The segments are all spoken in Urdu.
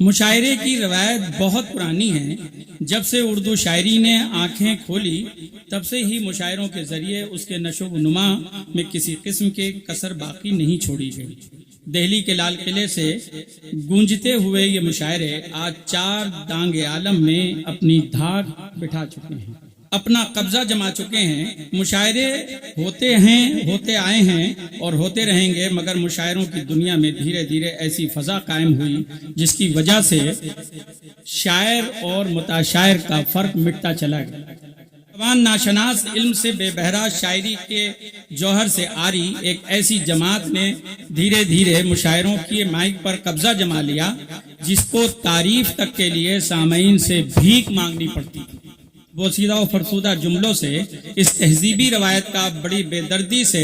مشاعرے کی روایت بہت پرانی ہے۔ جب سے اردو شاعری نے آنکھیں کھولی تب سے ہی مشاعروں کے ذریعے اس کے نشو و نما میں کسی قسم کے کسر باقی نہیں چھوڑی گئی۔ دہلی کے لال قلعے سے گونجتے ہوئے یہ مشاعرے آج 4 دانگ عالم میں اپنی دھاک بٹھا چکے ہیں، اپنا قبضہ جما چکے ہیں۔ مشاعرے ہوتے آئے ہیں اور ہوتے رہیں گے، مگر مشاعروں کی دنیا میں دھیرے دھیرے ایسی فضا قائم ہوئی جس کی وجہ سے شاعر اور متشاعر کا فرق مٹتا چلا گیا۔ زبان ناشناس علم سے بے بہرا شاعری کے جوہر سے آری ایک ایسی جماعت نے دھیرے دھیرے مشاعروں کی مائک پر قبضہ جما لیا جس کو تعریف تک کے لیے سامعین سے بھیک مانگنی پڑتی تھی۔ بوسیدہ و فرسودہ جملوں سے اس تہذیبی روایت کا بڑی بے دردی سے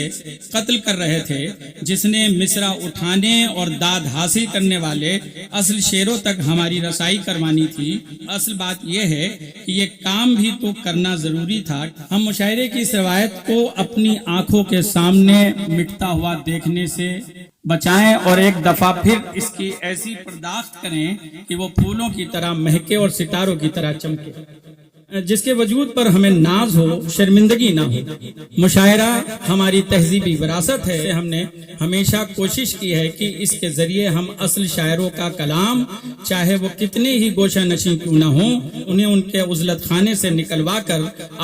قتل کر رہے تھے، جس نے مصرع اٹھانے اور داد حاصل کرنے والے اصل شعروں تک ہماری رسائی کروانی تھی۔ اصل بات یہ ہے کہ یہ کام بھی تو کرنا ضروری تھا۔ ہم مشاعرے کی اس روایت کو اپنی آنکھوں کے سامنے مٹتا ہوا دیکھنے سے بچائیں اور ایک دفعہ پھر اس کی ایسی پرداخت کریں کہ وہ پھولوں کی طرح مہکے اور ستاروں کی طرح چمکے، جس کے وجود پر ہمیں ناز ہو، شرمندگی نہ ہو۔ مشاعرہ ہماری تہذیبی وراثت ہے۔ ہم نے ہمیشہ کوشش کی ہے کہ اس کے ذریعے ہم اصل شاعروں کا کلام، چاہے وہ کتنے ہی گوشہ نشین کیوں نہ ہوں، انہیں ان کے عزلت خانے سے نکلوا کر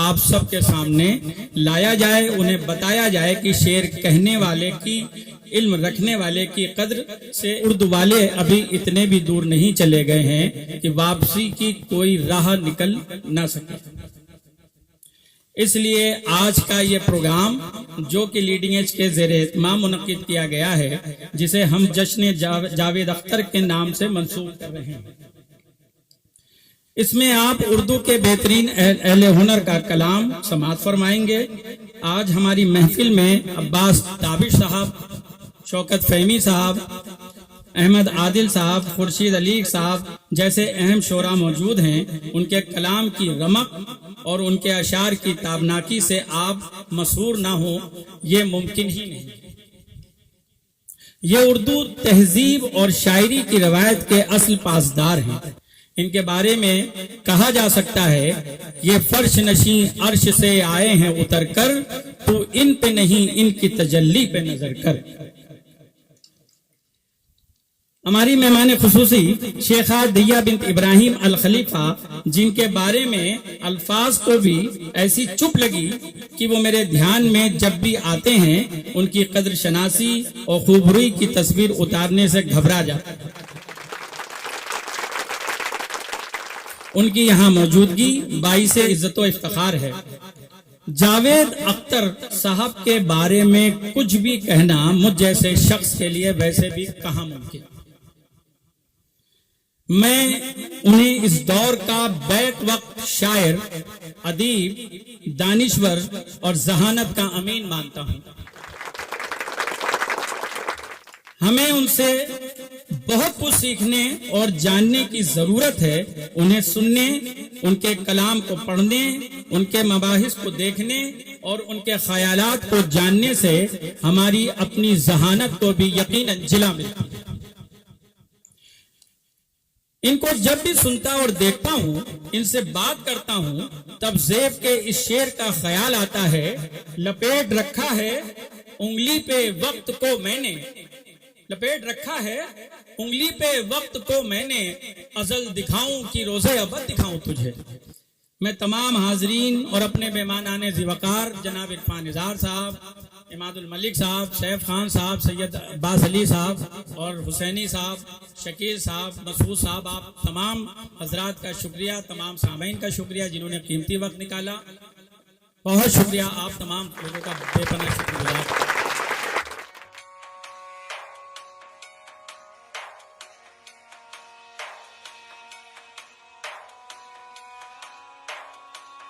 آپ سب کے سامنے لایا جائے، انہیں بتایا جائے کہ شعر کہنے والے کی، علم رکھنے والے کی قدر سے اردو والے ابھی اتنے بھی دور نہیں چلے گئے ہیں کہ واپسی کی کوئی راہ نکل نہ سکے۔ اس لیے آج کا یہ پروگرام جو کہ لیڈنگ ایج کے زیر اہتمام منعقد کیا گیا ہے، جسے ہم جشن جاوید اختر کے نام سے منسوب کر رہے ہیں، اس میں آپ اردو کے بہترین اہل ہنر کا کلام سماعت فرمائیں گے۔ آج ہماری محفل میں عباس تابش صاحب، شوکت فہمی صاحب، احمد عادل صاحب، خورشید علی صاحب جیسے اہم شعراء موجود ہیں۔ ان کے کلام کی رمق اور ان کے اشعار کی تابناکی سے آپ مسحور نہ ہوں، یہ ممکن ہی نہیں۔ یہ اردو تہذیب اور شاعری کی روایت کے اصل پاسدار ہیں۔ ان کے بارے میں کہا جا سکتا ہے، یہ فرش نشین عرش سے آئے ہیں اتر کر، تو ان پہ نہیں ان کی تجلی پہ نظر کر۔ ہماری مہمان خصوصی شیخہ دیا بنت ابراہیم الخلیفہ، جن کے بارے میں الفاظ کو بھی ایسی چپ لگی کہ وہ میرے دھیان میں جب بھی آتے ہیں ان کی قدر شناسی اور خوبروئی کی تصویر اتارنے سے گھبرا جاتا ہے۔ ان کی یہاں موجودگی باعث عزت و افتخار ہے۔ جاوید اختر صاحب کے بارے میں کچھ بھی کہنا مجھ جیسے شخص کے لیے ویسے بھی کہاں ممکن۔ میں انہیں اس دور کا بیک وقت شاعر، ادیب، دانشور اور ذہانت کا امین مانتا ہوں۔ ہمیں ان سے بہت کچھ سیکھنے اور جاننے کی ضرورت ہے۔ انہیں سننے، ان کے کلام کو پڑھنے، ان کے مباحث کو دیکھنے اور ان کے خیالات کو جاننے سے ہماری اپنی ذہانت کو بھی یقیناً جلا ملتی ہے۔ ان کو جب بھی سنتا اور دیکھتا ہوں، ان سے بات کرتا ہوں، تب زیب کے اس شعر کا خیال آتا ہے، لپیٹ رکھا ہے انگلی پہ وقت کو میں نے، لپیٹ رکھا ہے انگلی پہ وقت کو میں نے، ازل دکھاؤں کہ روزے ابد دکھاؤں تجھے۔ میں تمام حاضرین اور اپنے مہمانان ذی وقار جناب عرفان نثار صاحب، اماد الملک صاحب، سیف خان صاحب، سید عباس علی صاحب اور حسینی صاحب، شکیل صاحب، مسعود صاحب، آپ تمام حضرات کا شکریہ، تمام سامعین کا شکریہ جنہوں نے قیمتی وقت نکالا۔ بہت شکریہ، آپ تمام لوگوں کا بے پناہ شکریہ۔